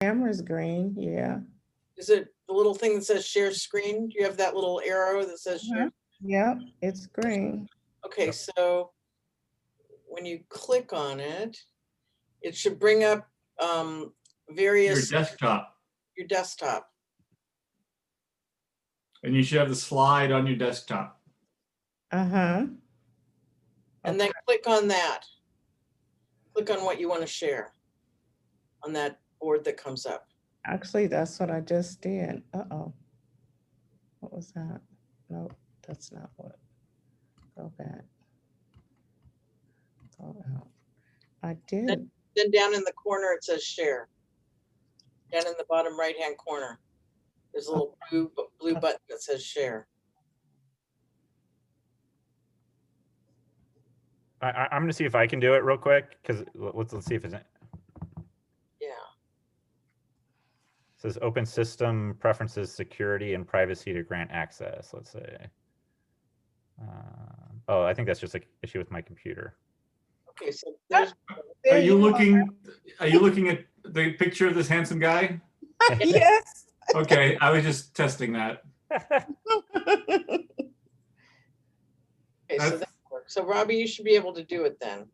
Camera's green, yeah. Is it the little thing that says share screen? Do you have that little arrow that says share? Yep, it's green. Okay, so when you click on it, it should bring up various. Your desktop. Your desktop. And you should have the slide on your desktop. Uh-huh. And then click on that. Click on what you want to share on that board that comes up. Actually, that's what I just did. Uh-oh. What was that? Nope, that's not what. Go back. Go out. I did. Then down in the corner, it says share. Down in the bottom right-hand corner, there's a little blue button that says share. I'm going to see if I can do it real quick, because let's see if it's. Yeah. It says open system preferences, security, and privacy to grant access. Let's say. Oh, I think that's just an issue with my computer. Okay, so there's. Are you looking at the picture of this handsome guy? Yes. Okay, I was just testing that. Okay, so that works. So Robbie, you should be able to do it then.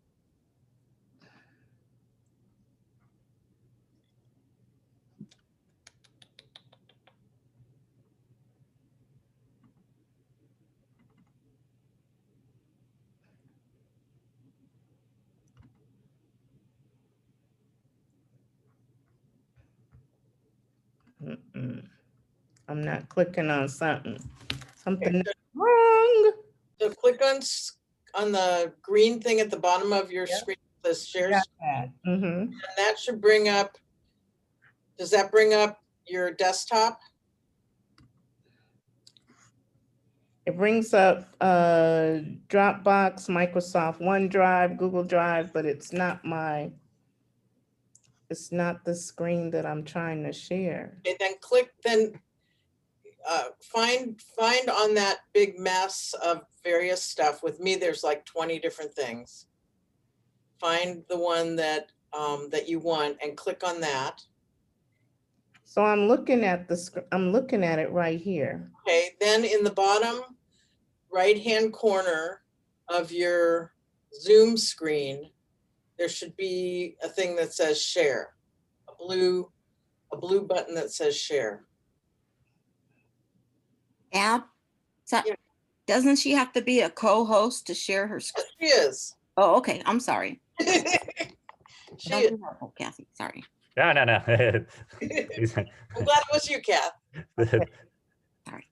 I'm not clicking on something. Something wrong. So click on the green thing at the bottom of your screen, the share screen, and that should bring up. Does that bring up your desktop? It brings up Dropbox, Microsoft OneDrive, Google Drive, but it's not the screen that I'm trying to share. Okay, then find on that big mess of various stuff. With me, there's like 20 different things. Find the one that you want and click on that. So I'm looking at it right here. Okay, then in the bottom right-hand corner of your Zoom screen, there should be a thing that says share, a blue button that says share. Yeah. So, Yeah. Doesn't she have to be a co-host to share her screen? She is. Oh, okay. I'm sorry. She Don't is. be hurtful, Kathy. Sorry. No. I'm glad it was you, Kath. Sorry.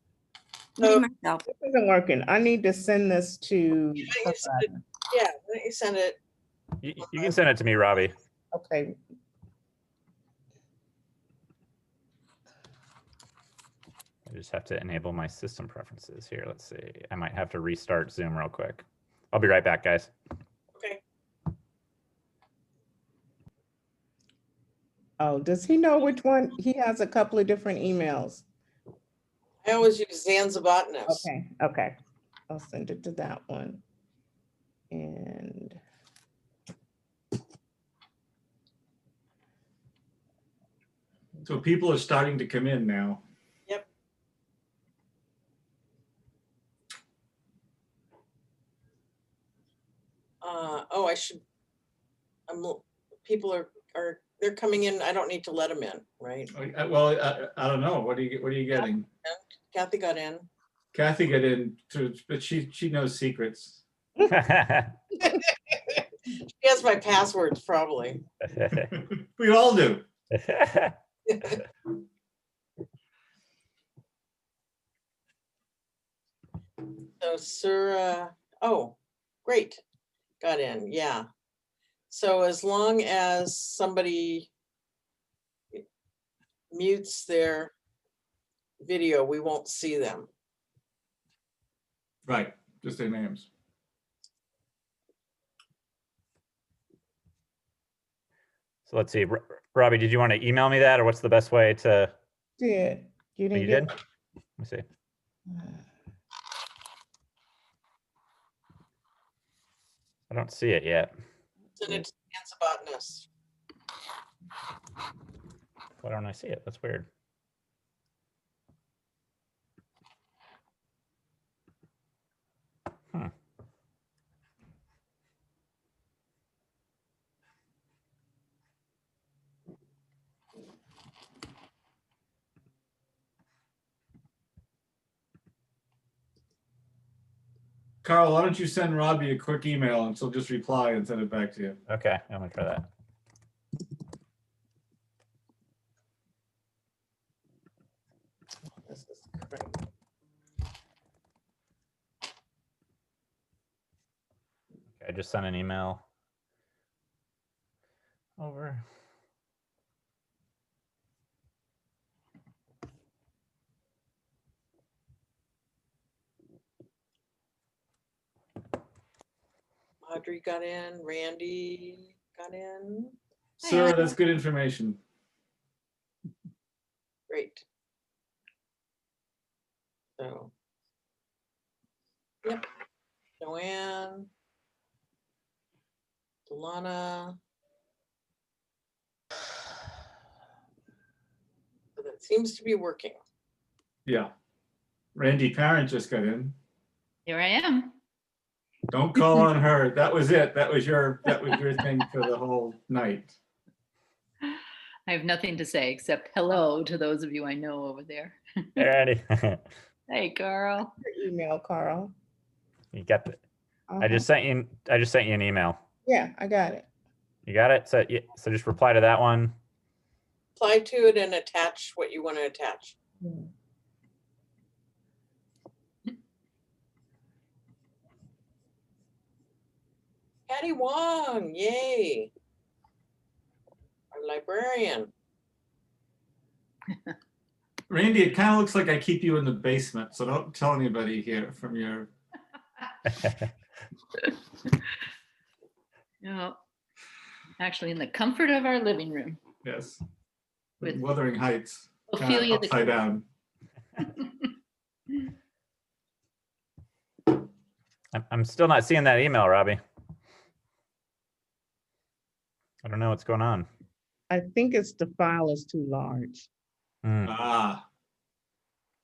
So- Me, myself. This isn't working. I need to send this to. Yeah, why don't you send it? You can send it to me, Robbie. Okay. I just have to enable my system preferences here. Let's see. I might have to restart Zoom real quick. I'll be right back, guys. Okay. Oh, does he know which one? He has a couple of different emails. I always use Zanzibotanist. Okay. I'll send it to that one. And So people are starting to come in now. Yep. People are they're coming in. I don't need to let them in, right? Well, I don't know. What are you getting? Kathy got in. Kathy got in, but she knows secrets. She has my passwords probably. We all do. So Sura, oh, great, got in, yeah. So as long as somebody mutes their video, we won't see them. Right, just their names. So let's see. Robbie, did you want to email me that, or what's the best way to? did you Oh, didn't you get? did? Let me see. I don't see it yet. Send it to Dan's Botanist. Why don't I see it? That's weird. Hmm. Carl, why don't you send Robbie a quick email and she'll just reply and send it back to you. Okay, I'm gonna try that. This is crazy. Okay, I just sent an email over. Audrey got in, Randy got in. Sir, that's good information. Great. So, yep. Joanne, Delana. So that seems to be working. Yeah. Randy Parent just got in. Here I am. Don't call on her. That was it. That was your thing for the whole night. I have nothing to say except hello to those of you I know over there. Hey, Randy. Hey, Carl. Your email, Carl. You got the. I Uh-huh. just sent you. I just sent you an email. Yeah, I got it. You got it. So so just reply to that one. Apply to it and attach what you want to attach. Yeah. Patty Wong, yay. Our librarian. Randy, it kind of looks like I keep you in the basement, so don't tell anybody here from your. No, actually in the comfort of our living room. Yes. With Wuthering Heights. Ophelia the Upside down. I'm still not seeing that email, Robbie. I don't know what's going on. I think it's the file is too large. Hmm. Ah,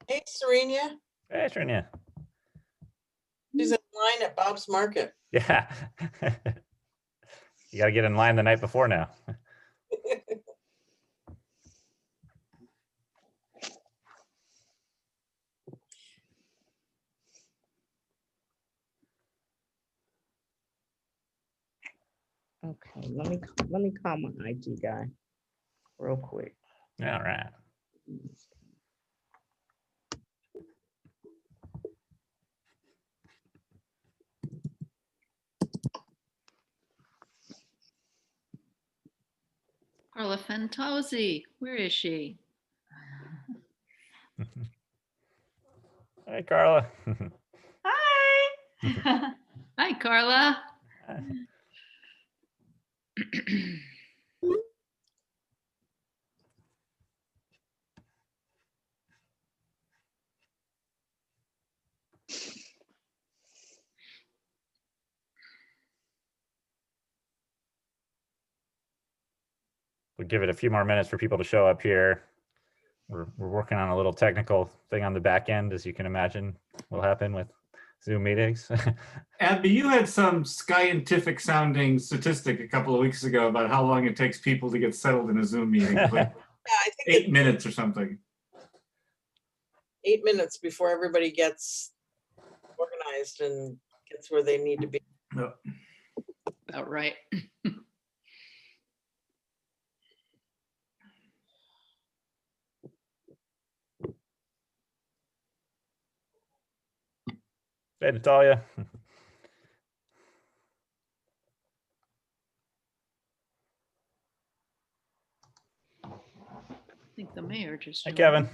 Hey, Serena, Hey, Trina. she's in line at Bob's Market. Yeah. You gotta get in line the night before now. Okay, let me call my IT guy real quick. All right. Carla Fantozzi, where is she? Hey, Carla. Hi. Hi, Carla. We'll give it a few more minutes for people to show up here. We're working on a little technical thing on the back end, as you can imagine will happen with Zoom meetings. Abby, you had some scientific sounding statistic a couple of weeks ago about how long it takes people to get settled in a Zoom meeting. Like Yeah, I think 8 it's minutes or something. 8 minutes before everybody gets organized and gets where they need to be. No. About right. Hey, Natalia. I think the mayor just Hey, joined. Kevin.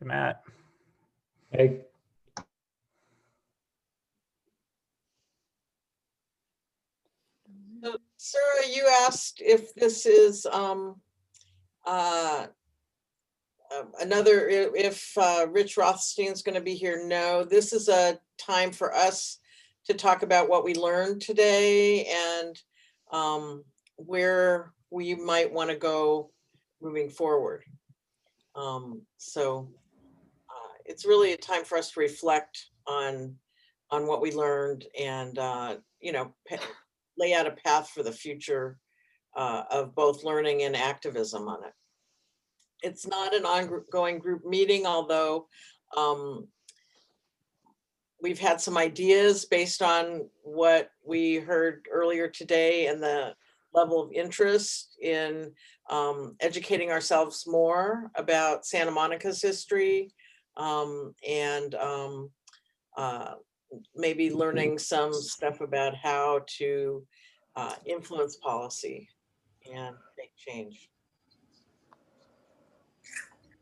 Hey, Matt. Hey, So, Sarah, you asked if this is another, if Rich Rothstein's going to be here. No, this is a time for us to talk about what we learned today and where we might want to go moving forward. So it's really a time for us to reflect on what we learned and, you know, lay out a path for the future of both learning and activism on it. It's not an ongoing group meeting, although we've had some ideas based on what we heard earlier today and the level of interest in educating ourselves more about Santa Monica's history, and maybe learning some stuff about how to influence policy and make change.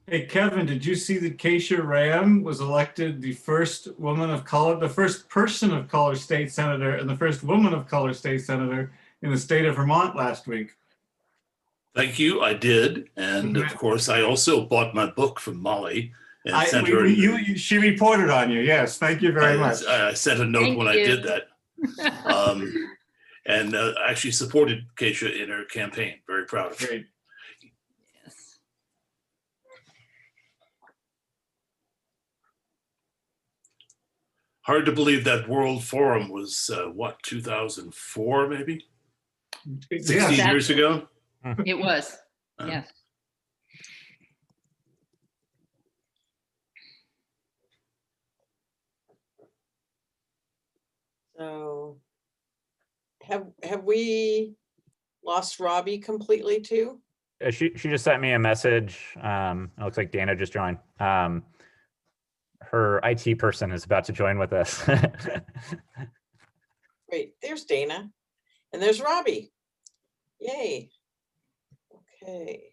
Hey, Kevin, did you see that Keisha Ram was elected the first woman of color, the first person of color state senator, and the first woman of color state senator in the state of Vermont last week? Thank you. I did. And of course, I also bought my book from Molly and sent her. She reported on you. Yes. Thank you very much. I sent a note Thank when you. I did that. And actually supported Keisha in her campaign. Very proud of her. Great. Yes. Hard to believe that World Forum was, what, 2004 maybe? 16 Yeah. years ago? It was, yes. So have we lost Robbie completely too? She just sent me a message. It looks like Dana just joined. Her IT person is about to join with us. Great, there's Dana and there's Robbie. Yay. Okay.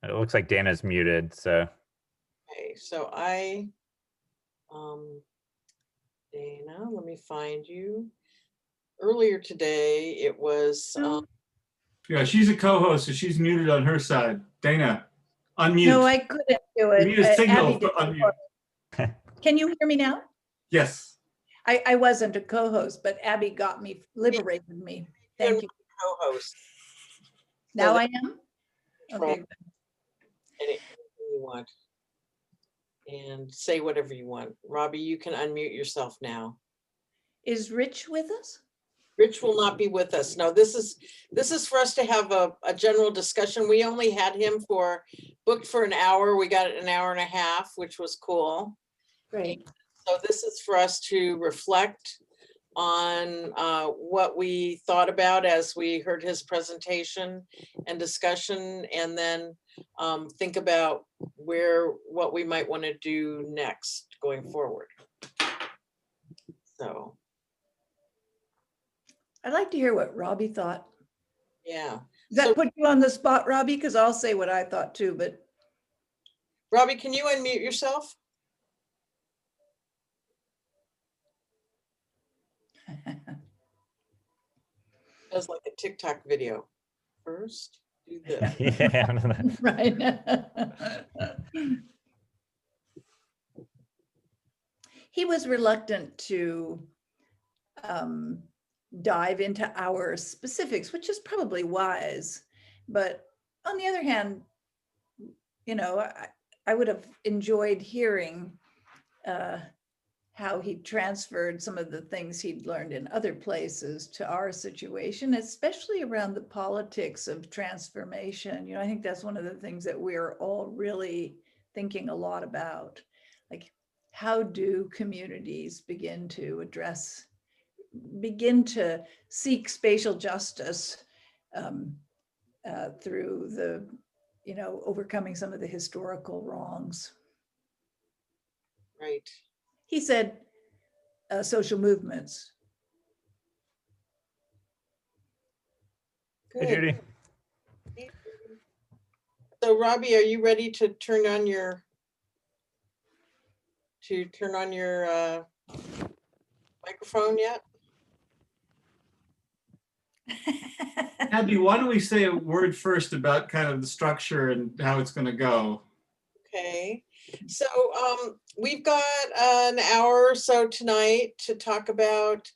It looks like Dana's muted, so. Okay, so Dana, let me find you. Earlier today, it was, Yeah, she's a co-host, so she's muted on her side. Dana, unmute. No, I couldn't do You it. need a signal Abby for did it unmute. for me. Can you hear me now? Yes. I wasn't a co-host, but Abby got me, liberated me. Thank you. co-host. Now I am? Right. Okay. Anything you want. And say whatever you want. Robbie, you can unmute yourself now. Is Rich with us? Rich will not be with us. No, this is for us to have a general discussion. We only had him booked for an hour. We got an hour and a half, which was cool. Great. So this is for us to reflect on what we thought about as we heard his presentation and discussion, and then think about what we might want to do next going forward. So I'd like to hear what Robbie thought. yeah. Does that put you on the spot, Robbie? Because I'll say what I thought too, but. Robbie, can you unmute yourself? Does like a TikTok video. First, do this. Yeah. Right. He was reluctant to dive into our specifics, which is probably wise. But on the other hand, you know, I would have enjoyed hearing how he transferred some of the things he'd learned in other places to our situation, especially around the politics of transformation. You know, I think that's one of the things that we're all really thinking a lot about. Like, how do communities begin to seek spatial justice through the, you know, overcoming some of the historical wrongs? Right. He said social movements. Hey, Judy. So Robbie, are you ready to turn on your microphone yet? Abby, why don't we say a word first about kind of the structure and how it's going to go? Okay. So we've got an hour or so tonight to talk about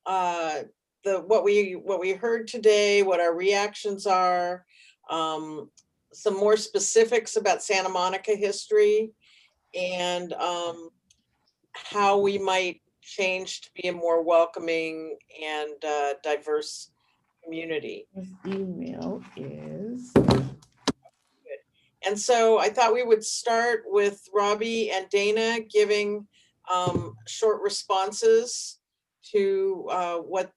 what we heard today, what our reactions are, some more specifics about Santa Monica history, and how we might change to be a more welcoming and diverse community. His email is. And so I thought we would start with Robbie and Dana giving short responses to what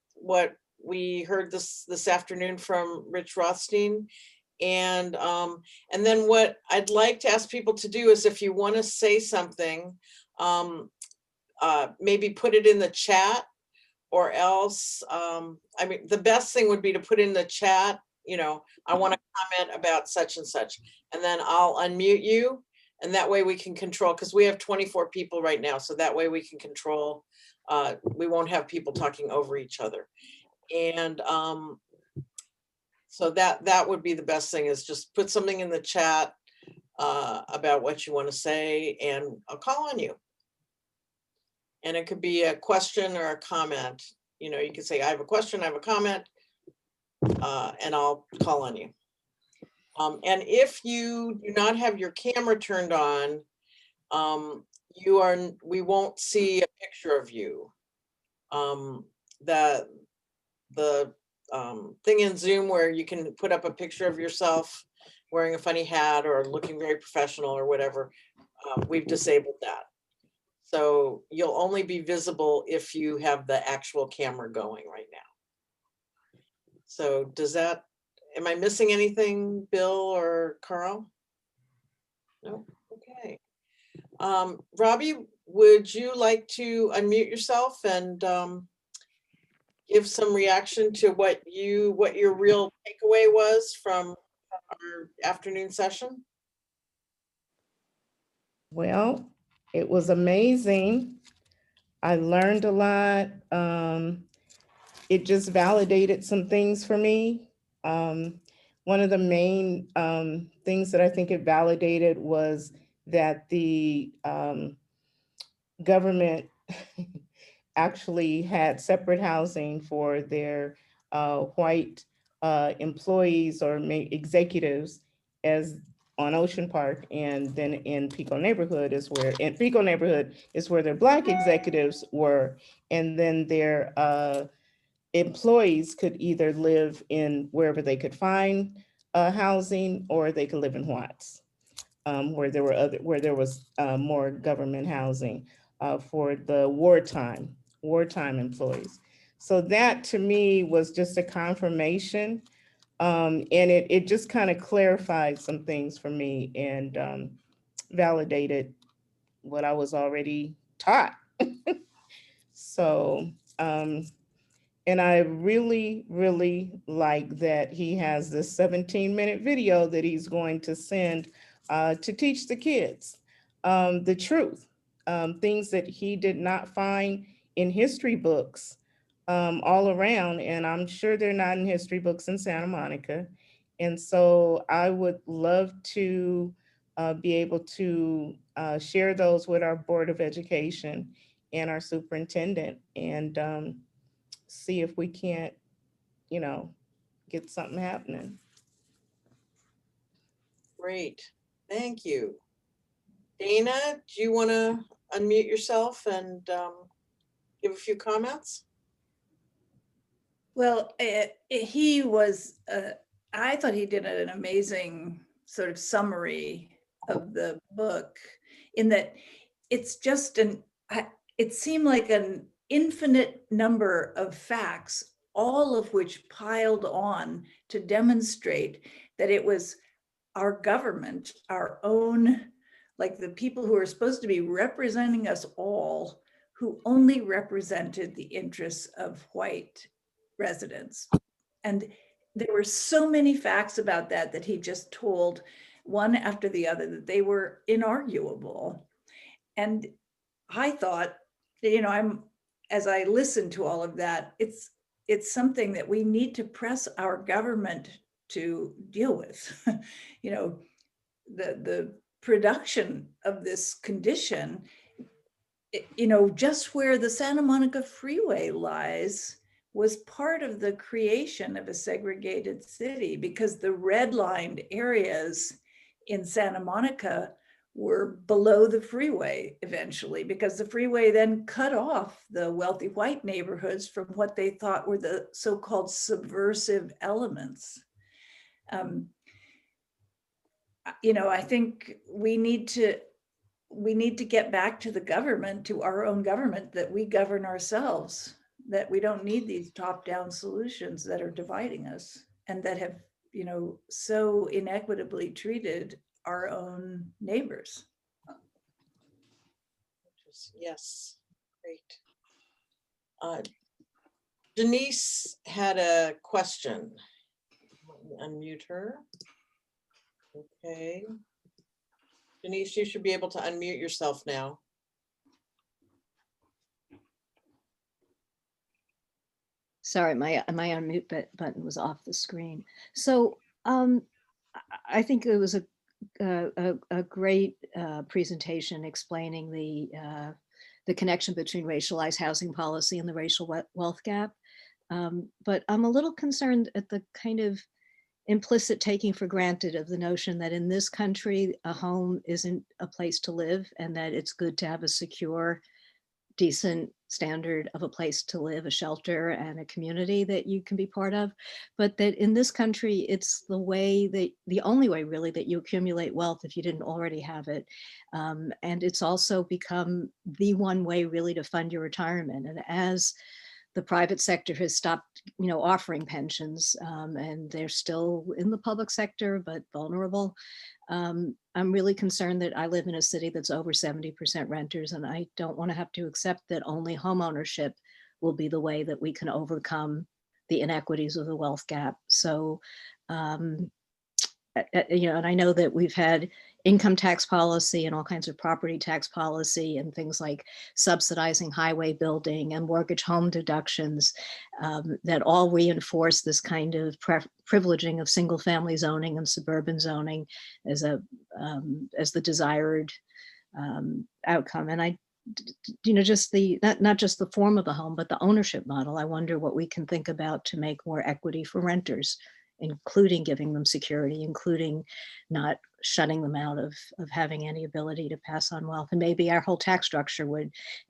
we heard this afternoon from Rich Rothstein. And then what I'd like to ask people to do is, if you want to say something, maybe put it in the chat, or else, I mean, the best thing would be to put in the chat, I want to comment about such and such, and then I'll unmute you. And that way we can control, because we have 24 people right now. So that way we can control, we won't have people talking over each other. And so that would be the best thing, is just put something in the chat about what you want to say, and I'll call on you. And it could be a question or a comment. You can say, I have a question, I have a comment, and I'll call on you. And if you do not have your camera turned on, we won't see a picture of you. The thing in Zoom where you can put up a picture of yourself wearing a funny hat or looking very professional or whatever, we've disabled that. So you'll only be visible if you have the actual camera going right now. So am I missing anything, Bill or Carl? No, okay. Robbie, would you like to unmute yourself and give some reaction to what your real takeaway was from our afternoon session? Well, it was amazing. I learned a lot. It just validated some things for me. One of the main things that I think it validated was that the government actually had separate housing for their white employees or executives as on Ocean Park, and then in Pico neighborhood is where their Black executives were, and then their employees could either live in wherever they could find housing, or they could live in Watts, where there was more government housing for the wartime employees. So that to me was just a confirmation, and it just kind of clarified some things for me, and validated what I was already taught. So, and I really, really like that he has this 17-minute video that he's going to send to teach the kids the truth, things that he did not find in history books all around. And I'm sure they're not in history books in Santa Monica. And so I would love to be able to share those with our Board of Education and our superintendent, and see if we can't, get something happening. Great, thank you. Dana, do you want to unmute yourself and give a few comments? Well, I thought he did an amazing sort of summary of the book, in that it's just it seemed like an infinite number of facts, all of which piled on to demonstrate that it was our government, our own, like the people who are supposed to be representing us all, who only represented the interests of white residents. And there were so many facts about that he just told one after the other, that they were inarguable. And I thought, as I listened to all of that, it's something that we need to press our government to deal with. The production of this condition, just where the Santa Monica Freeway lies was part of the creation of a segregated city, because the redlined areas in Santa Monica were below the freeway eventually, because the freeway then cut off the wealthy white neighborhoods from what they thought were the so-called subversive elements. I think we need to get back to the government, to our own government, that we govern ourselves, that we don't need these top-down solutions that are dividing us and that have, so inequitably treated our own neighbors. Yes, great. Denise had a question. Unmute her. Okay. Denise, you should be able to unmute yourself now. Sorry, my unmute button was off the screen. So I think it was a great presentation explaining the connection between racialized housing policy and the racial wealth gap. But I'm a little concerned at the kind of implicit taking for granted of the notion that in this country, a home isn't a place to live, and that it's good to have a secure, decent standard of a place to live, a shelter and a community that you can be part of. But that in this country, it's the only way really that you accumulate wealth if you didn't already have it. And it's also become the one way really to fund your retirement. And as the private sector has stopped, offering pensions, and they're still in the public sector, but vulnerable. I'm really concerned that I live in a city that's over 70% renters, and I don't want to have to accept that only home ownership will be the way that we can overcome the inequities of the wealth gap. So, and I know that we've had income tax policy and all kinds of property tax policy and things like subsidizing highway building and mortgage home deductions that all reinforce this kind of privileging of single family zoning and suburban zoning as the desired outcome. And just not just the form of the home, but the ownership model. I wonder what we can think about to make more equity for renters, including giving them security, including not shutting them out of having any ability to pass on wealth. And maybe our whole tax structure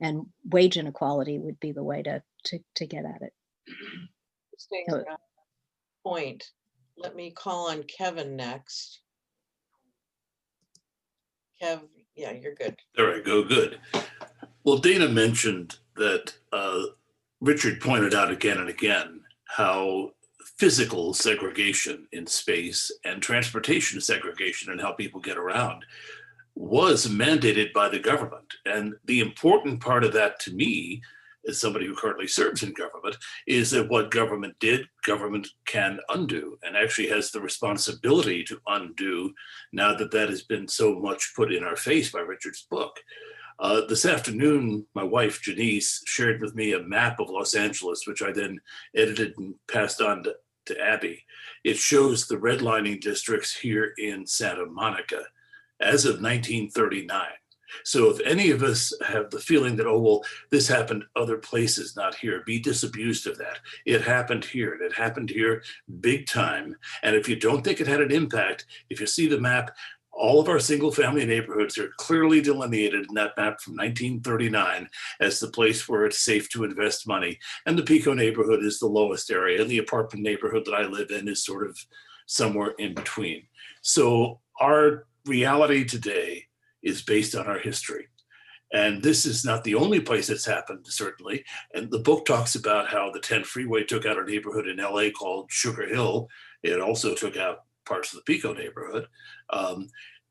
and wage inequality would be the way to get at it. Interesting point. Let me call on Kevin next. Kev, yeah, you're good. There I go, good. Well, Dana mentioned that Richard pointed out again and again how physical segregation in space and transportation segregation and how people get around was mandated by the government. And the important part of that to me, as somebody who currently serves in government, is that what government did, government can undo, and actually has the responsibility to undo now that that has been so much put in our face by Richard's book. This afternoon, my wife, Janice, shared with me a map of Los Angeles, which I then edited and passed on to Abby. It shows the redlining districts here in Santa Monica as of 1939. So if any of us have the feeling that, oh, well, this happened other places, not here, be disabused of that. It happened here, and it happened here big time. And if you don't think it had an impact, if you see the map, all of our single family neighborhoods are clearly delineated in that map from 1939 as the place where it's safe to invest money. And the Pico neighborhood is the lowest area, and the apartment neighborhood that I live in is sort of somewhere in between. So our reality today is based on our history. And this is not the only place it's happened, certainly. And the book talks about how the 10 freeway took out a neighborhood in LA called Sugar Hill. It also took out parts of the Pico neighborhood.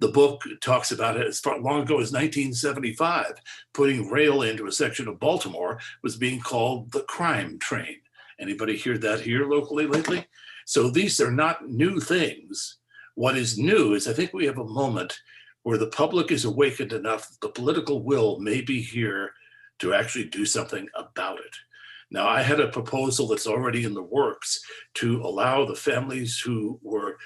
The book talks about it as far long ago as 1975, putting rail into a section of Baltimore was being called the crime train. Anybody hear that here locally lately? So these are not new things. What is new is I think we have a moment where the public is awakened enough that the political will may be here to actually do something about it. Now, I had a proposal that's already in the works to allow the families who were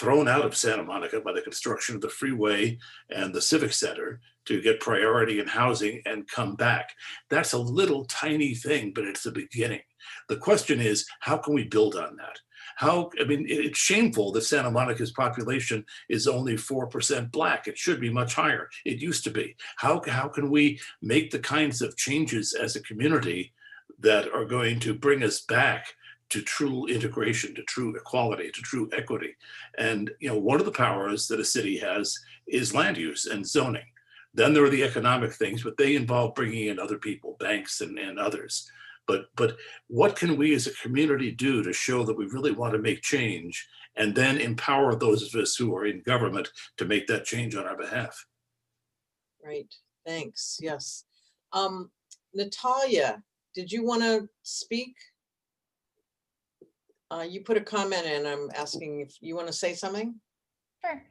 thrown out of Santa Monica by the construction of the freeway and the Civic Center to get priority in housing and come back. That's a little tiny thing, but it's the beginning. The question is, how can we build on that? I mean, it's shameful that Santa Monica's population is only 4% Black. It should be much higher. It used to be. How can we make the kinds of changes as a community that are going to bring us back to true integration, to true equality, to true equity? And one of the powers that a city has is land use and zoning. Then there are the economic things, but they involve bringing in other people, banks and others. But what can we as a community do to show that we really want to make change, and then empower those of us who are in government to make that change on our behalf? Right, thanks, yes. Natalia, did you want to speak? You put a comment in, I'm asking if you want to say something? Sure.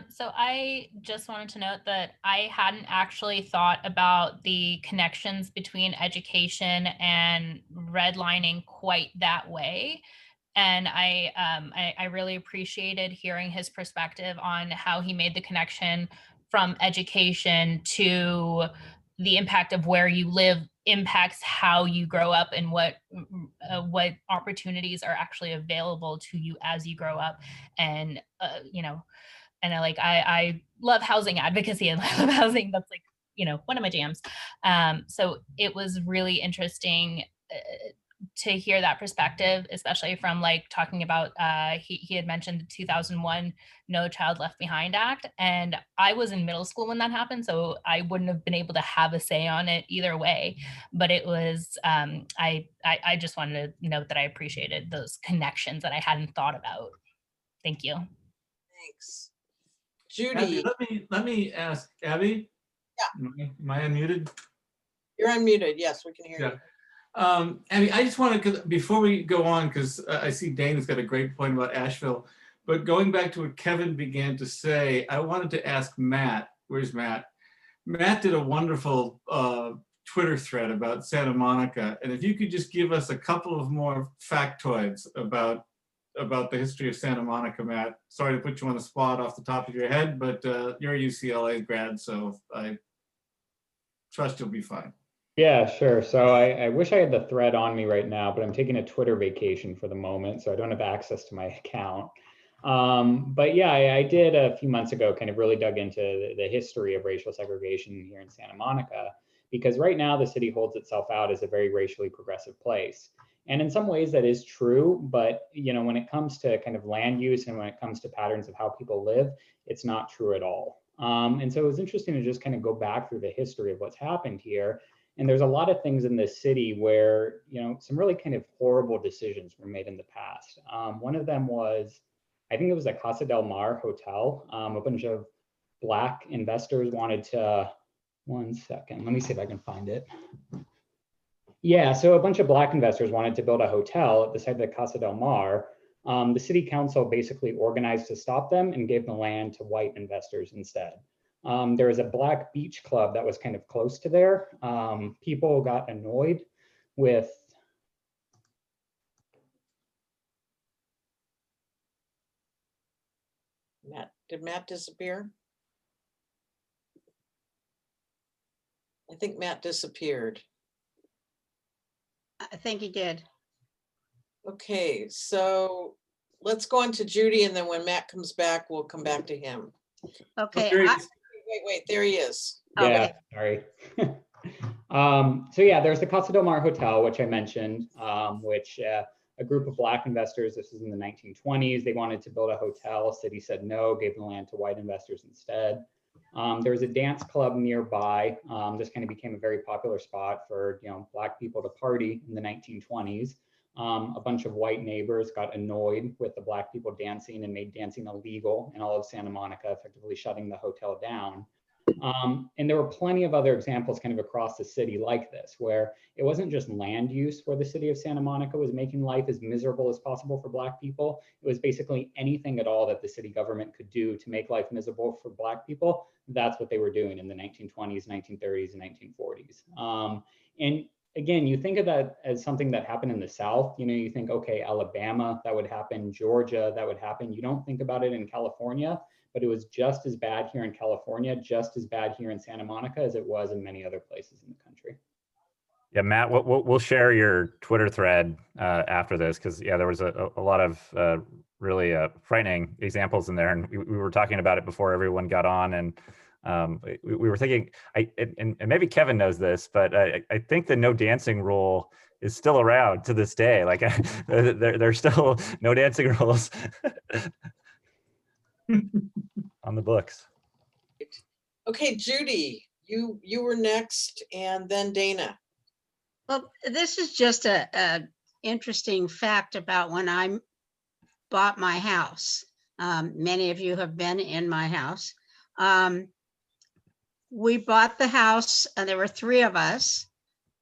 So I just wanted to note that I hadn't actually thought about the connections between education and redlining quite that way. And I really appreciated hearing his perspective on how he made the connection from education to the impact of where you live impacts how you grow up and what opportunities are actually available to you as you grow up. And and I love housing advocacy and I love housing. That's like, one of my jams. So it was really interesting to hear that perspective, especially from talking about, he had mentioned the 2001 No Child Left Behind Act. And I was in middle school when that happened, so I wouldn't have been able to have a say on it either way. But it was, I just wanted to note that I appreciated those connections that I hadn't thought about. Thank you. Thanks. Judy. Abby, let me ask, Abby? Yeah. Am I unmuted? You're unmuted. Yes, we can hear you. Abby, I just want to, before we go on, because I see Dana's got a great point about Asheville, but going back to what Kevin began to say, I wanted to ask Matt. Where's Matt? Matt did a wonderful Twitter thread about Santa Monica, and if you could just give us a couple of more factoids about the history of Santa Monica, Matt. Sorry to put you on the spot off the top of your head, but you're a UCLA grad, so I trust you'll be fine. Yeah, sure. So I wish I had the thread on me right now, but I'm taking a Twitter vacation for the moment, so I don't have access to my account. But yeah, I did a few months ago kind of really dug into the history of racial segregation here in Santa Monica, because right now the city holds itself out as a very racially progressive place. And in some ways that is true, but when it comes to kind of land use and when it comes to patterns of how people live, it's not true at all. And so it was interesting to just kind of go back through the history of what's happened here. And there's a lot of things in this city where, some really kind of horrible decisions were made in the past. One of them was, I think it was the Casa del Mar Hotel. A bunch of Black investors wanted to, one second, let me see if I can find it. Yeah, so a bunch of Black investors wanted to build a hotel at the site of the Casa del Mar. The city council basically organized to stop them and gave the land to white investors instead. There was a Black beach club that was kind of close to there. People got annoyed with Matt, did Matt disappear? I think Matt disappeared. I think he did. Okay, so let's go on to Judy, and then when Matt comes back, we'll come back to him. Okay. Wait, there he is. Yeah, sorry. So yeah, there's the Casa del Mar Hotel, which I mentioned, which a group of Black investors, this was in the 1920s, they wanted to build a hotel. City said no, gave the land to white investors instead. There was a dance club nearby. This kind of became a very popular spot for Black people to party in the 1920s. A bunch of white neighbors got annoyed with the Black people dancing and made dancing illegal in all of Santa Monica, effectively shutting the hotel down. And there were plenty of other examples kind of across the city like this, where it wasn't just land use where the city of Santa Monica was making life as miserable as possible for Black people. It was basically anything at all that the city government could do to make life miserable for Black people. That's what they were doing in the 1920s, 1930s, and 1940s. And again, you think of that as something that happened in the South. You know, you think, okay, Alabama, that would happen, Georgia, that would happen. You don't think about it in California, but it was just as bad here in California, just as bad here in Santa Monica as it was in many other places in the country. Yeah, Matt, we'll share your Twitter thread after this, because yeah, there was a lot of really frightening examples in there, and we were talking about it before everyone got on, and we were thinking, and maybe Kevin knows this, but I think the no dancing rule is still around to this day. Like there's still no dancing rules on the books. Okay, Judy, you were next, and then Dana. Well, this is just a interesting fact about when I bought my house. Many of you have been in my house. We bought the house, and there were 3 of us.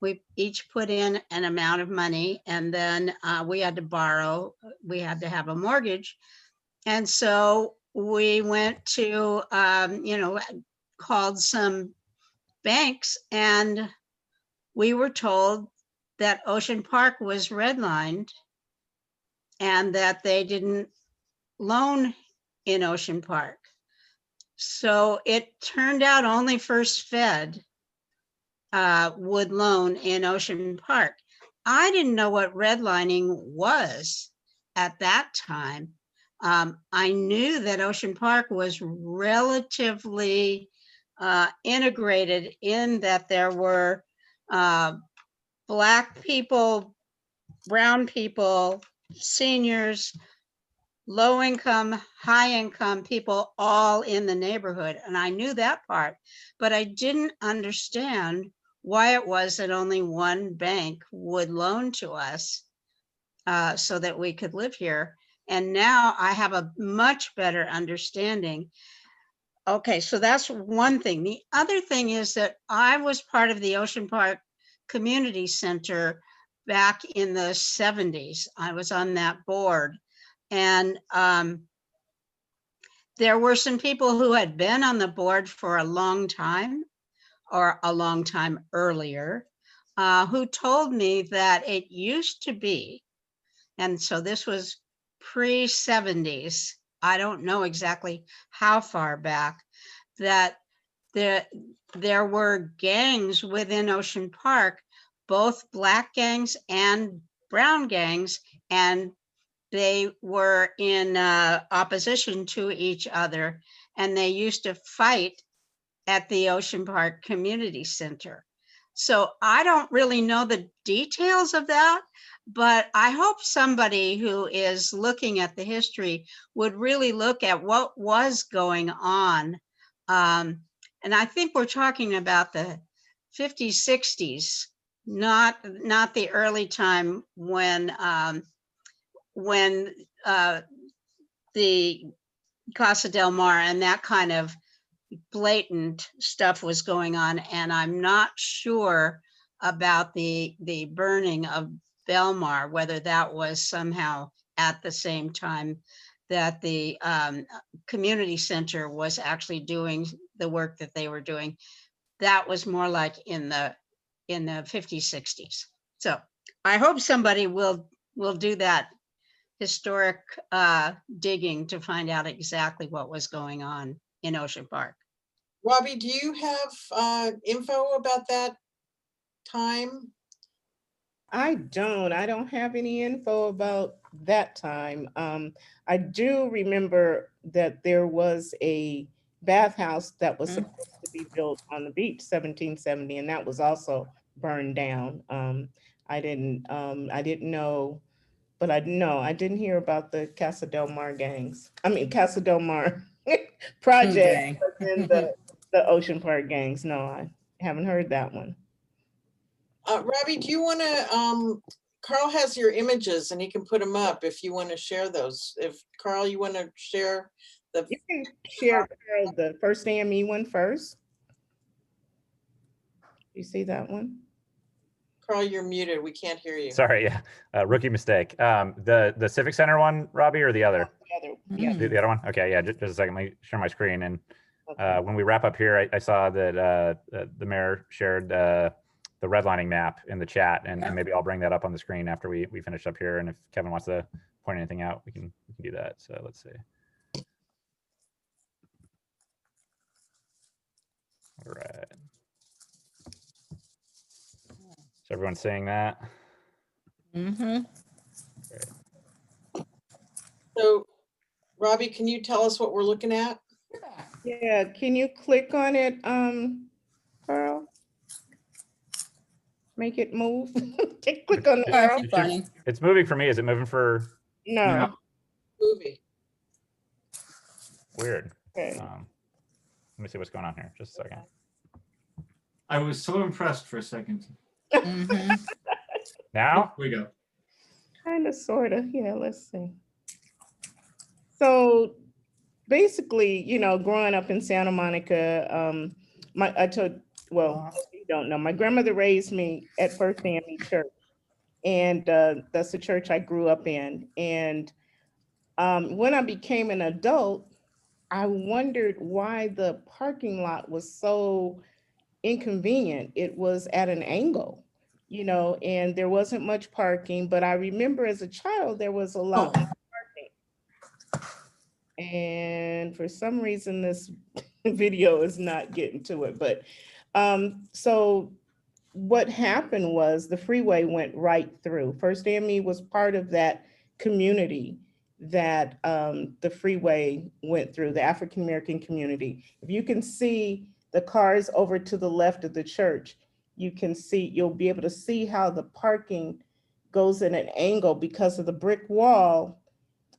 We each put in an amount of money, and then we had to borrow. We had to have a mortgage. And so we went to, called some banks, and we were told that Ocean Park was redlined and that they didn't loan in Ocean Park. So it turned out only First Fed would loan in Ocean Park. I didn't know what redlining was at that time. I knew that Ocean Park was relatively integrated in that there were Black people, brown people, seniors, low income, high income people all in the neighborhood. And I knew that part, but I didn't understand why it was that only one bank would loan to us so that we could live here. And now I have a much better understanding. Okay, so that's one thing. The other thing is that I was part of the Ocean Park Community Center back in the 70s. I was on that board. And there were some people who had been on the board for a long time or a long time earlier who told me that it used to be, and so this was pre-70s, I don't know exactly how far back, that there were gangs within Ocean Park, both Black gangs and brown gangs, and they were in opposition to each other, and they used to fight at the Ocean Park Community Center. So I don't really know the details of that, but I hope somebody who is looking at the history would really look at what was going on. And I think we're talking about the 50s, 60s, not the early time when the Casa del Mar and that kind of blatant stuff was going on. And I'm not sure about the burning of Belmar, whether that was somehow at the same time that the community center was actually doing the work that they were doing. That was more like in the 50s, 60s. So I hope somebody will do that historic digging to find out exactly what was going on in Ocean Park. Robbie, do you have info about that time? I don't have any info about that time. I do remember that there was a bathhouse that was supposed to be built on the beach, 1770, and that was also burned down. I didn't know, but I didn't hear about the Casa del Mar gangs. I mean, Casa del Mar project and the Ocean Park gangs. No, I haven't heard that one. Robbie, do you want to, Carl has your images and he can put them up if you want to share those. If Carl, you want to share the. You can share Carl, the first AME one first. You see that one? Carl, you're muted. We can't hear you. Sorry, yeah, rookie mistake. The Civic Center one, Robbie, or the other? The other one? Okay, yeah, just a second. Let me share my screen. And when we wrap up here, I saw that the mayor shared redlining map in the chat, and maybe I'll bring that up on the screen after we finish up here. And if Kevin wants to point anything out, we can do that. So let's see. All right. So everyone's saying that? Mm-hmm. Great. So, Robbie, can you tell us what we're looking at? Yeah, can you click on it, Pearl? Make it move. Click on the It- arrow. it should- it's moving for me. Is it moving for? No. Movie. Weird. Okay. Let me see what's going on here. Just a second. I was so impressed for a second. Mm-hmm. Now? We go. Kind of, sort of. Yeah, let's see. So basically, you know, growing up in Santa Monica, well, you don't know, my grandmother raised me at First Family Church. And that's the church I grew up in. And when I became an adult, I wondered why the parking lot was so inconvenient. It was at an angle, you know, and there wasn't much parking, but I remember as a child, there was a lot more parking. And for some reason, this video is not getting to it, but so what happened was the freeway went right through. First AME was part of that community that the freeway went through, the African American community. If you can see the cars over to the left of the church, you'll be able to see how the parking goes in an angle because of the brick wall.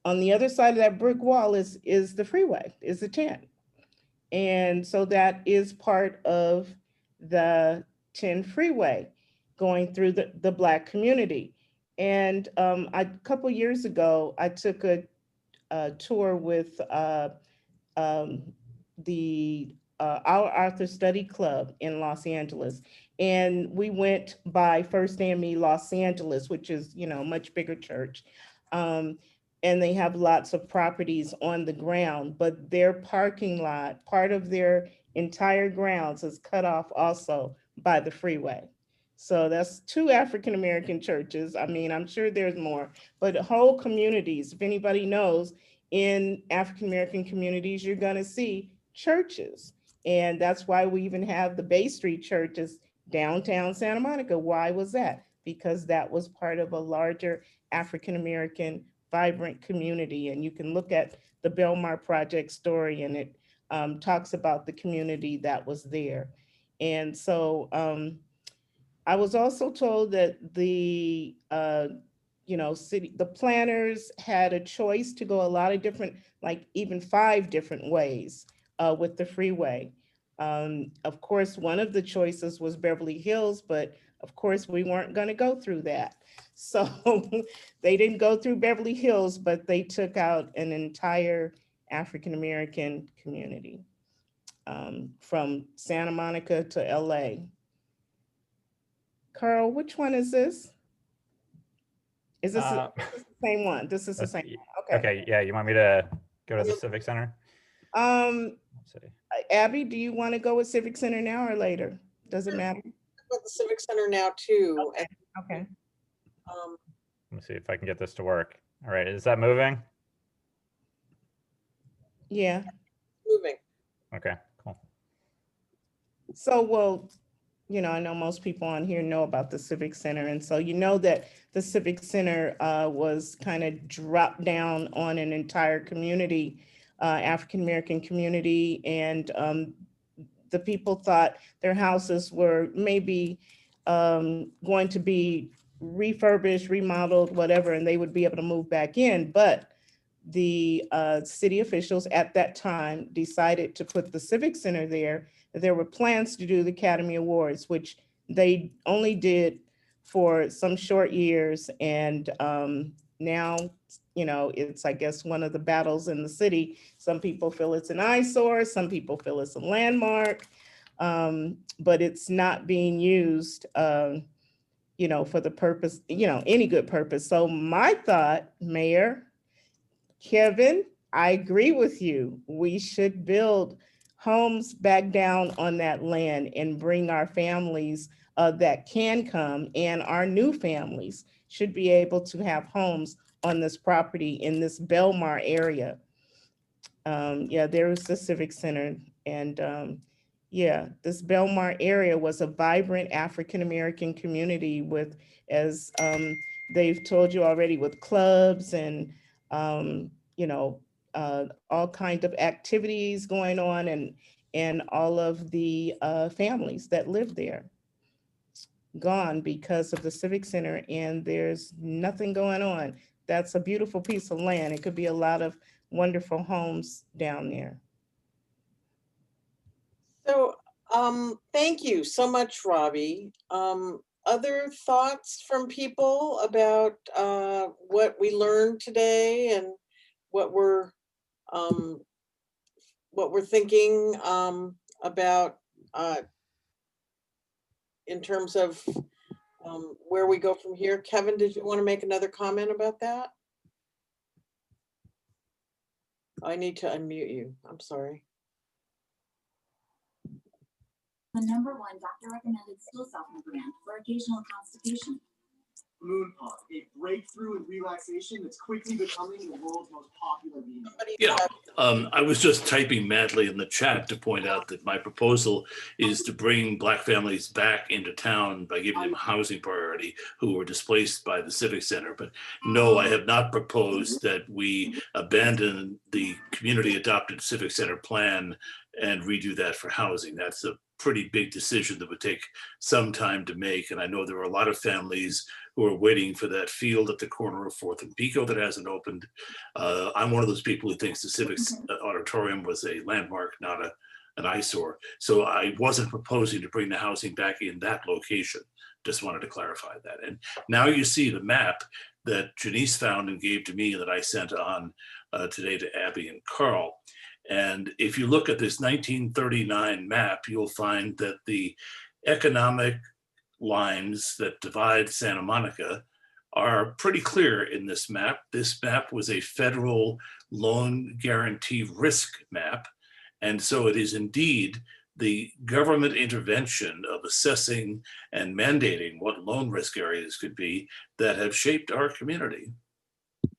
On the other side of that brick wall is the freeway, is the 10. And so that is part of the 10 freeway going through the Black community. And a couple years ago, I took a tour with the Our Arthur Study Club in Los Angeles. And we went by First AME Los Angeles, which is, you know, much bigger church. And they have lots of properties on the ground, but their parking lot, part of their entire grounds is cut off also by the freeway. So that's 2 African American churches. I mean, I'm sure there's more, but whole communities, if anybody knows, in African American communities, you're gonna see churches. And that's why we even have the Bay Street churches downtown Santa Monica. Why was that? Because that was part of a larger African American vibrant community. And you can look at the Belmar Project story, and it talks about the community that was there. And so I was also told that the the planners had a choice to go a lot of different, like even 5 different ways with the freeway. Of course, one of the choices was Beverly Hills, but of course we weren't going to go through that. So they didn't go through Beverly Hills, but they took out an entire African American community from Santa Monica to LA. Carl, which one is this? Is this, this is the same one? This is the same one. Okay. Okay, yeah, you want me to go to the Civic Center? Let's see. Abby, do you want to go with Civic Center now or later? Does it matter? About the Civic Center now too. Okay. Okay. Let me see if I can get this to work. All right, is that moving? Yeah. Moving. Okay, cool. So, well, you know, I know most people on here know about the Civic Center. And so you know that the Civic Center was kind of dropped down on an entire community, African-American community. And the people thought their houses were maybe going to be refurbished, remodeled, whatever, and they would be able to move back in. But the city officials at that time decided to put the Civic Center there. There were plans to do the Academy Awards, which they only did for some short years. And now, you know, it's, I guess, one of the battles in the city. Some people feel it's an eyesore, some people feel it's a landmark, but it's not being used, you know, for the purpose, you know, any good purpose. So my thought, Mayor, Kevin, I agree with you. We should build homes back down on that land and bring our families that can come, and our new families should be able to have homes on this property in this Belmar area. Yeah, there is the Civic Center, and yeah, this Belmar area was a vibrant African-American community with, as they've told you already, with clubs and, you know, all kinds of activities going on, and all of the families that live there gone because of the Civic Center, and there's nothing going on. That's a beautiful piece of land. It could be a lot of wonderful homes down there. So, thank you so much, Robbie. Other thoughts from people about what we learned today and what we're thinking about in terms of where we go from here? Kevin, did you want to make another comment about that? I need to unmute you. I'm sorry. The #1 doctor recommended stool softener brand for occasional constipation. Moon Pump, a breakthrough in relaxation that's quickly becoming the world's most popular medium. Yeah, I was just typing madly in the chat to point out that my proposal is to bring Black families back into town by giving them a housing priority who were displaced by the Civic Center. But no, I have not proposed that we abandon the community adopted Civic Center plan and redo that for housing. That's a pretty big decision that would take some time to make. And I know there are a lot of families who are waiting for that field at the corner of 4th and Pico that hasn't opened. I'm one of those people who thinks the Civics Auditorium was a landmark, not an eyesore. So I wasn't proposing to bring the housing back in that location. Just wanted to clarify that. And now you see the map that Janice found and gave to me that I sent on today to Abby and Carl. And if you look at this 1939 map, you'll find that the economic lines that divide Santa Monica are pretty clear in this map. This map was a federal loan guarantee risk map. And so it is indeed the government intervention of assessing and mandating what loan risk areas could be that have shaped our community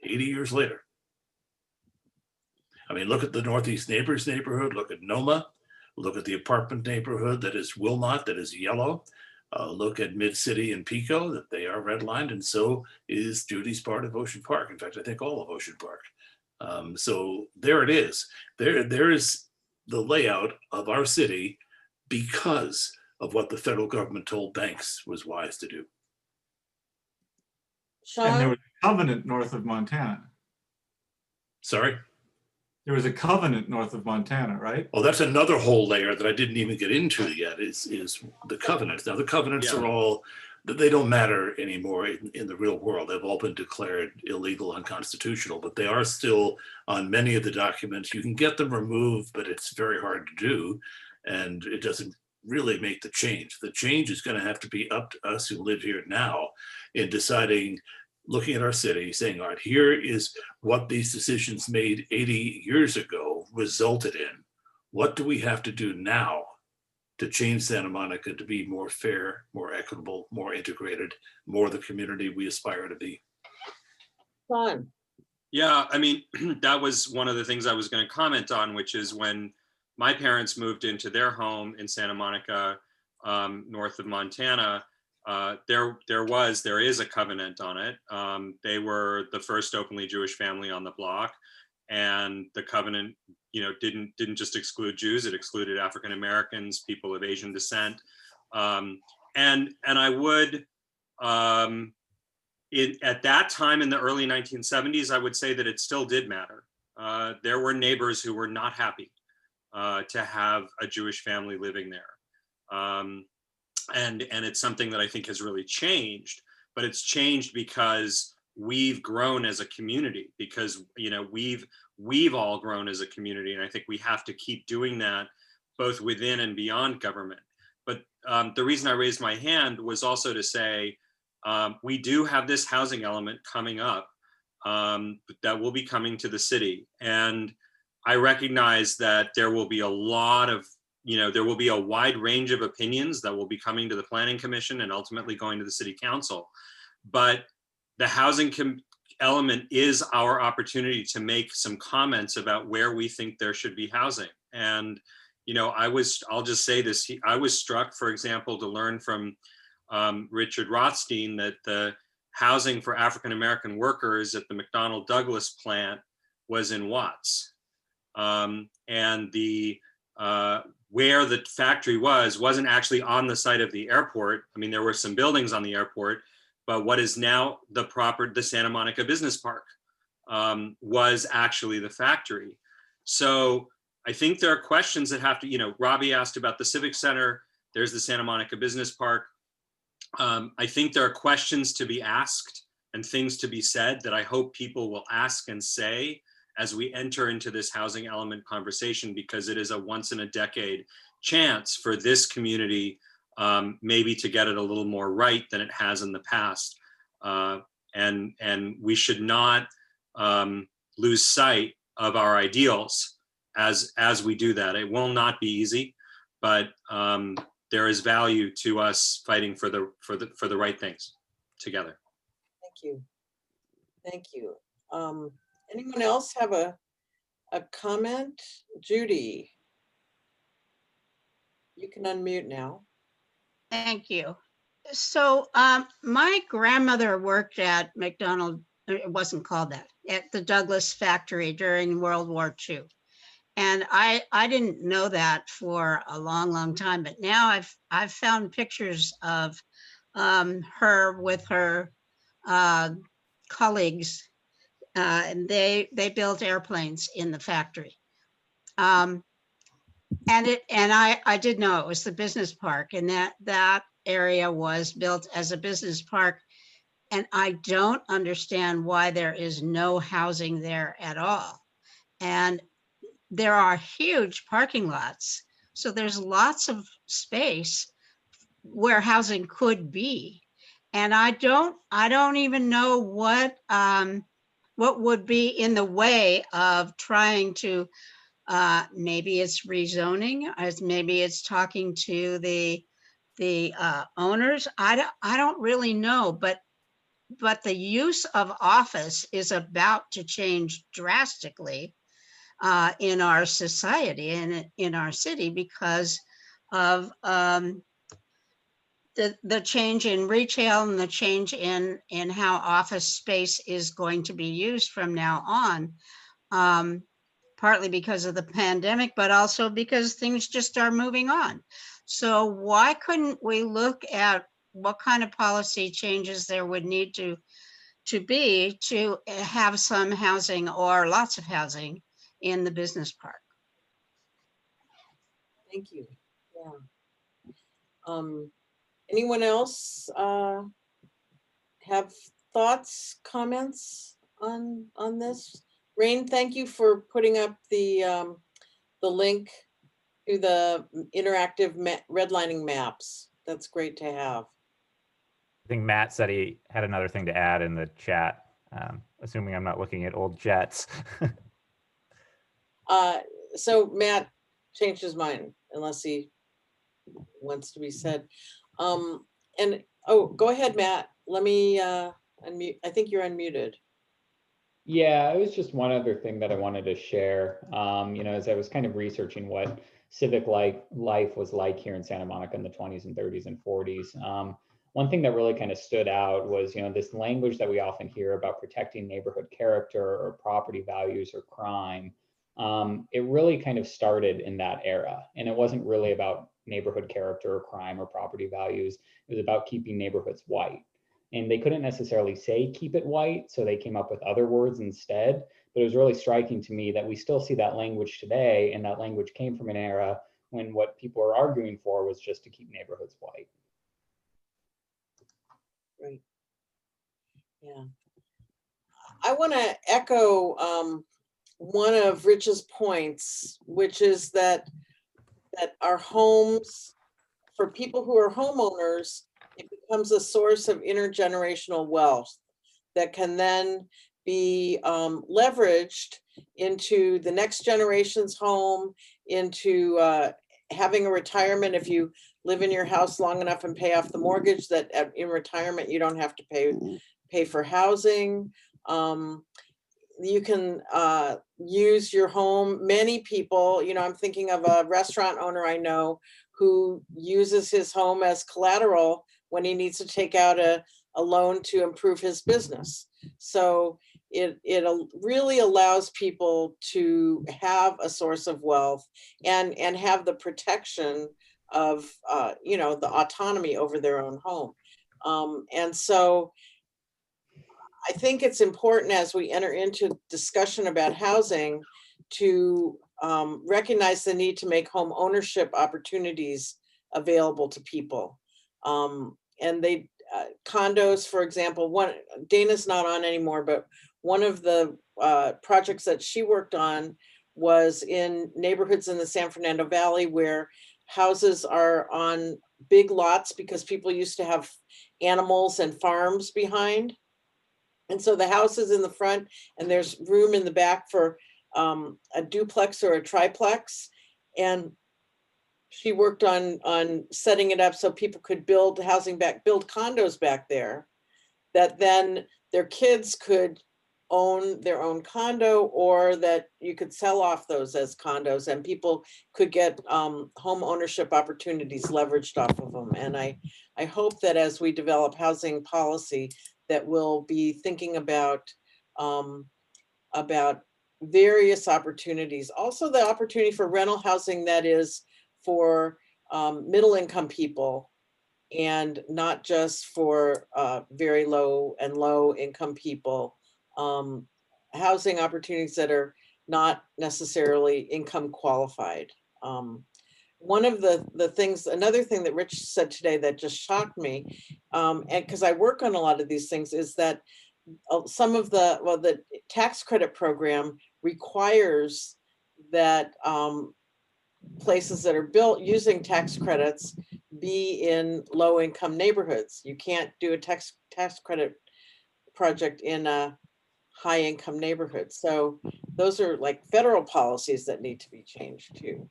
80 years later. I mean, look at the Northeast Neighbors neighborhood, look at Noma, look at the apartment neighborhood that is Wilmot, that is yellow. Look at Mid-City and Pico, that they are redlined, and so is Judy's part of Ocean Park. In fact, I think all of Ocean Park. So there it is. There is the layout of our city because of what the federal government told banks was wise to do. And there was a covenant north of Montana. Sorry? There was a covenant north of Montana, right? Oh, that's another whole layer that I didn't even get into yet, is the covenants. Now, the covenants are all, they don't matter anymore in the real world. They've all been declared illegal, unconstitutional, but they are still on many of the documents. You can get them removed, but it's very hard to do, and it doesn't really make the change. The change is going to have to be up to us who live here now in deciding, looking at our city, saying, all right, here is what these decisions made 80 years ago resulted in. What do we have to do now to change Santa Monica to be more fair, more equitable, more integrated, more the community we aspire to be? Fun. Yeah, I mean, that was one of the things I was going to comment on, which is when my parents moved into their home in Santa Monica, north of Montana, there is a covenant on it. They were the first openly Jewish family on the block, and the covenant, didn't just exclude Jews; it excluded African Americans, people of Asian descent, and I would, at that time in the early 1970s, I would say that it still did matter. There were neighbors who were not happy to have a Jewish family living there. And it's something that I think has really changed, but it's changed because we've grown as a community, because we've all grown as a community, and I think we have to keep doing that both within and beyond government. But the reason I raised my hand was also to say we do have this housing element coming up that will be coming to the city, and I recognize that there will be a lot of there will be a wide range of opinions that will be coming to the Planning Commission and ultimately going to the City Council. But the housing element is our opportunity to make some comments about where we think there should be housing. And, I'll just say this, I was struck, for example, to learn from Richard Rothstein that the housing for African-American workers at the McDonnell Douglas plant was in Watts. And where the factory wasn't actually on the site of the airport. I mean, there were some buildings on the airport, but what is now the Santa Monica Business Park was actually the factory. So I think there are questions that have to, Robbie asked about the Civic Center, there's the Santa Monica Business Park. I think there are questions to be asked and things to be said that I hope people will ask and say as we enter into this housing element conversation, because it is a once in a decade chance for this community maybe to get it a little more right than it has in the past. And we should not lose sight of our ideals as we do that. It will not be easy, but there is value to us fighting for the right things together. Thank you. Thank you. Anyone else have a comment? Judy, you can unmute now. Thank you. So my grandmother worked at McDonald, it wasn't called that, at the Douglas factory during World War II. And I didn't know that for a long, long time, but now I've found pictures of her with her colleagues, and they built airplanes in the factory. And I did know it was the business park, and that area was built as a business park. And I don't understand why there is no housing there at all. And there are huge parking lots. So there's lots of space where housing could be. And I don't even know what would be in the way of trying to, maybe it's rezoning, as maybe it's talking to the owners. I don't really know, but the use of office is about to change drastically in our society and in our city because of the change in retail and the change in how office space is going to be used from now on, partly because of the pandemic, but also because things just are moving on. So why couldn't we look at what kind of policy changes there would need to be to have some housing or lots of housing in the business park? Thank you. Yeah. Anyone else have thoughts, comments on this? Rain, thank you for putting up the link to the interactive redlining maps. That's great to have. I think Matt said he had another thing to add in the chat, assuming I'm not looking at old jets. So Matt changed his mind unless he wants to be said. And go ahead, Matt. Let me unmute. I think you're unmuted. Yeah, it was just one other thing that I wanted to share. As I was kind of researching what civic life was like here in Santa Monica in the 20s and 30s and 40s. One thing that really kind of stood out was, this language that we often hear about protecting neighborhood character or property values or crime. It really kind of started in that era, and it wasn't really about neighborhood character or crime or property values. It was about keeping neighborhoods white. And they couldn't necessarily say keep it white, so they came up with other words instead. But it was really striking to me that we still see that language today, and that language came from an era when what people were arguing for was just to keep neighborhoods white. Great. Yeah. I want to echo one of Rich's points, which is that our homes, for people who are homeowners, it becomes a source of intergenerational wealth that can then be leveraged into the next generation's home, into having a retirement, if you live in your house long enough and pay off the mortgage, that in retirement, you don't have to pay for housing. You can use your home. Many people, I'm thinking of a restaurant owner I know who uses his home as collateral when he needs to take out a loan to improve his business. So it really allows people to have a source of wealth and have the protection of, the autonomy over their own home. And so I think it's important as we enter into discussion about housing to recognize the need to make home ownership opportunities available to people. And they condos, for example, Dana's not on anymore, but one of the projects that she worked on was in neighborhoods in the San Fernando Valley where houses are on big lots because people used to have animals and farms behind. And so the house is in the front and there's room in the back for a duplex or a triplex. And she worked on setting it up so people could build condos back there, that then their kids could own their own condo, or that you could sell off those as condos and people could get home ownership opportunities leveraged off of them. And I hope that as we develop housing policy, that we'll be thinking about various opportunities. Also the opportunity for rental housing that is for middle income people and not just for very low and low income people. Housing opportunities that are not necessarily income qualified. One of the things, another thing that Rich said today that just shocked me, and because I work on a lot of these things, is that some of the tax credit program requires that places that are built using tax credits be in low income neighborhoods. You can't do a tax credit project in a high income neighborhood. So those are like federal policies that need to be changed too.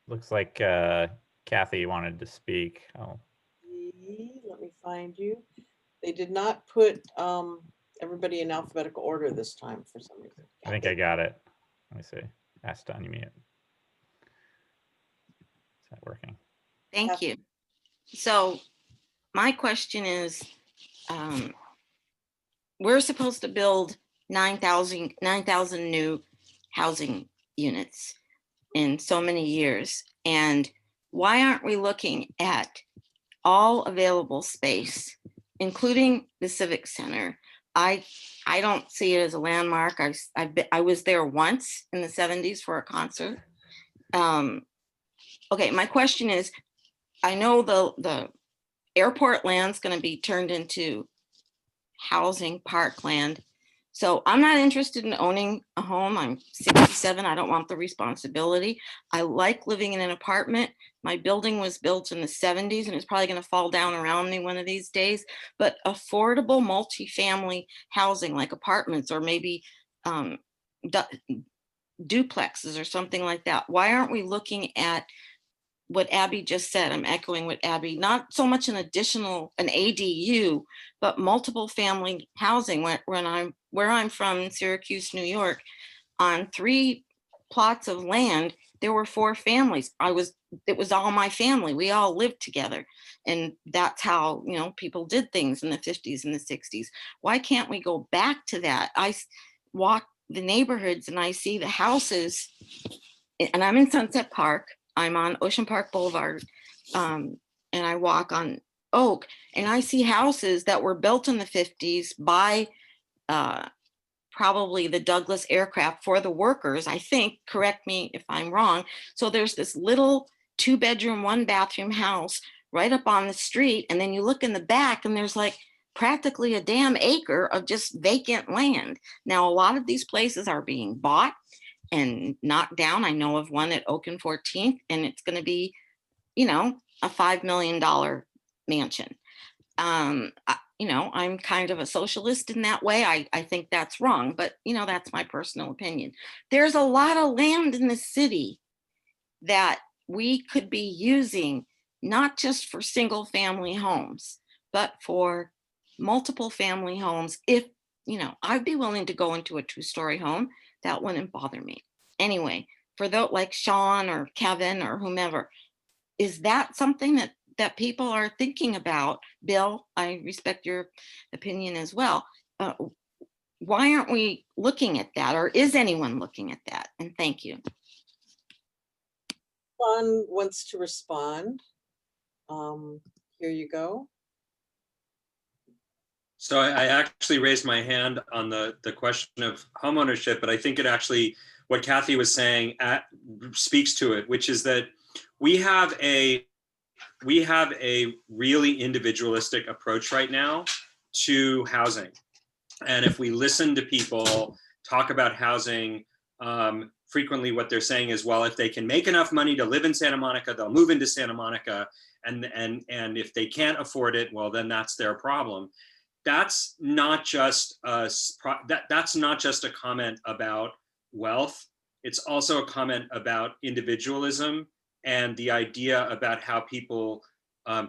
Looks like Kathy wanted to speak. Oh, Let me find you. They did not put everybody in alphabetical order this time for some reason. I think I got it. Let me see. Ask to unmute. Is that working? Thank you. So my question is, we're supposed to build 9,000 new housing units in so many years. And why aren't we looking at all available space, including the Civic Center? I don't see it as a landmark. I was there once in the 70s for a concert. Okay, my question is, I know the airport land's going to be turned into housing parkland. So I'm not interested in owning a home. I'm 67. I don't want the responsibility. I like living in an apartment. My building was built in the 70s and it's probably going to fall down around me one of these days. But affordable multifamily housing like apartments or maybe duplexes or something like that. Why aren't we looking at what Abby just said? I'm echoing what Abby, not so much an ADU, but multiple family housing. Where I'm from, Syracuse, New York, on 3 plots of land, there were 4 families. It was all my family. We all lived together. And that's how, people did things in the 50s and the 60s. Why can't we go back to that? I walk the neighborhoods and I see the houses, and I'm in Sunset Park. I'm on Ocean Park Boulevard, and I walk on Oak, and I see houses that were built in the 50s by probably the Douglas aircraft for the workers, I think, correct me if I'm wrong. So there's this little 2-bedroom, 1-bathroom house right up on the street, and then you look in the back and there's like practically a damn acre of just vacant land. Now, a lot of these places are being bought and knocked down. I know of one at Oak and 14th, and it's going to be, a $5 million mansion. I'm kind of a socialist in that way. I think that's wrong, but that's my personal opinion. There's a lot of land in the city that we could be using, not just for single family homes, but for multiple family homes. If, I'd be willing to go into a 2-story home. That wouldn't bother me. Anyway, for those like Sean or Kevin or whomever, is that something that people are thinking about? Bill, I respect your opinion as well. Why aren't we looking at that, or is anyone looking at that? And thank you. Sean wants to respond. Here you go. So I actually raised my hand on the question of homeownership, but I think it actually, what Kathy was saying speaks to it, which is that we have a really individualistic approach right now to housing. And if we listen to people talk about housing, frequently what they're saying is, well, if they can make enough money to live in Santa Monica, they'll move into Santa Monica. And if they can't afford it, well, then that's their problem. That's not just that's not just a comment about wealth. It's also a comment about individualism and the idea about how people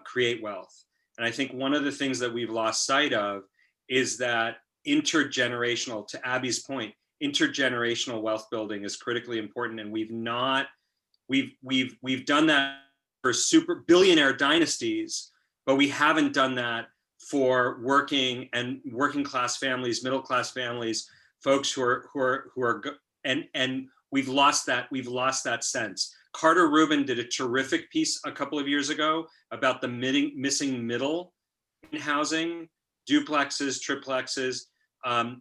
create wealth. And I think one of the things that we've lost sight of is that intergenerational, to Abby's point, intergenerational wealth building is critically important. And we've done that for super billionaire dynasties, but we haven't done that for working class families, middle class families, folks who are and we've lost that sense. Carter Rubin did a terrific piece a couple of years ago about the missing middle in housing, duplexes, triplexes.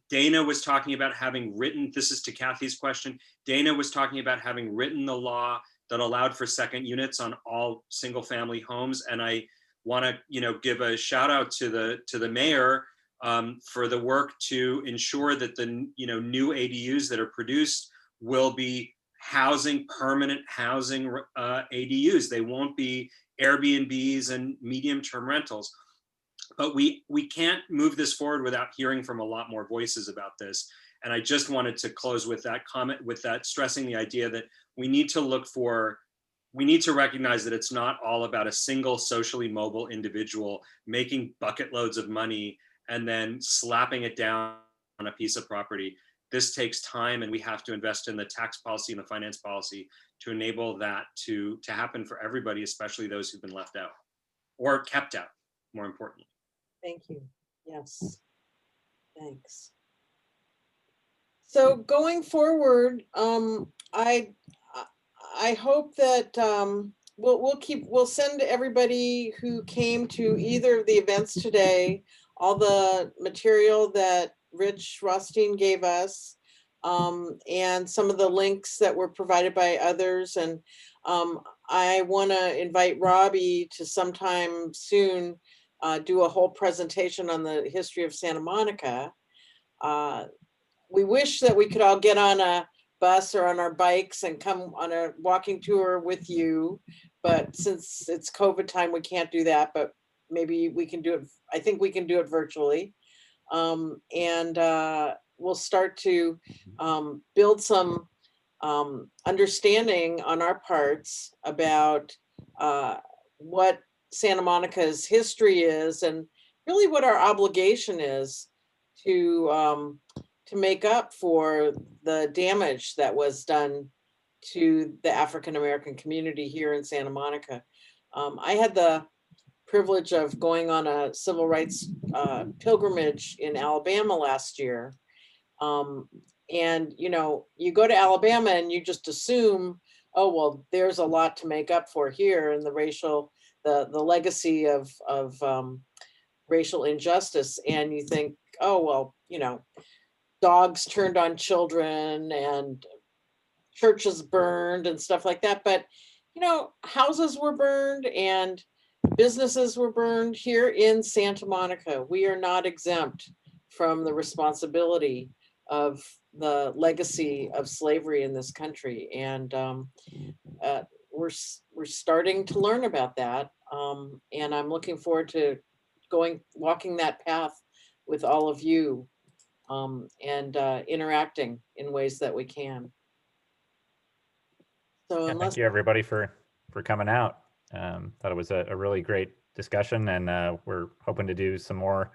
Dana was talking about having written, this is to Kathy's question, Dana was talking about having written the law that allowed for second units on all single family homes. And I want to give a shout out to the mayor for the work to ensure that the new ADUs that are produced will be permanent housing ADUs. They won't be Airbnbs and medium-term rentals. But we can't move this forward without hearing from a lot more voices about this. And I just wanted to close with that comment, with that stressing the idea that we need to recognize that it's not all about a single socially mobile individual making bucket loads of money and then slapping it down on a piece of property. This takes time, and we have to invest in the tax policy and the finance policy to enable that to happen for everybody, especially those who've been left out or kept out, more importantly. Thank you. Yes. Thanks. So going forward, I hope that we'll send everybody who came to either of the events today all the material that Rich Rothstein gave us, and some of the links that were provided by others. And I want to invite Robbie to sometime soon do a whole presentation on the history of Santa Monica. We wish that we could all get on a bus or on our bikes and come on a walking tour with you, but since it's COVID time, we can't do that, but maybe we can do it. I think we can do it virtually. And we'll start to build some understanding on our parts about what Santa Monica's history is, and really what our obligation is to make up for the damage that was done to the African-American community here in Santa Monica. I had the privilege of going on a civil rights pilgrimage in Alabama last year. And you go to Alabama and you just assume, oh, well, there's a lot to make up for here, and the legacy of racial injustice. And you think, oh, well, dogs turned on children and churches burned and stuff like that. But, houses were burned and businesses were burned here in Santa Monica. We are not exempt from the responsibility of the legacy of slavery in this country. And we're starting to learn about that. And I'm looking forward to walking that path with all of you, and interacting in ways that we can. So Yeah, unless, thank you everybody for coming out. Thought it was a really great discussion, and we're hoping to do some more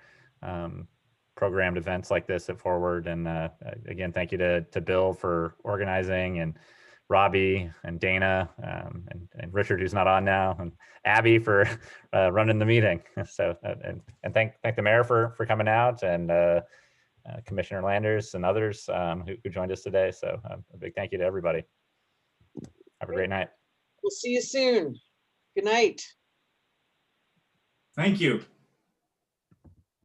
programmed events like this at Forward. And again, thank you to Bill for organizing, and Robbie and Dana, and Richard, who's not on now, and Abby for running the meeting. So and thank the mayor for coming out, and Commissioner Landers and others who joined us today. So a big thank you to everybody. Have a great night. we'll see you soon. Good night. Thank you.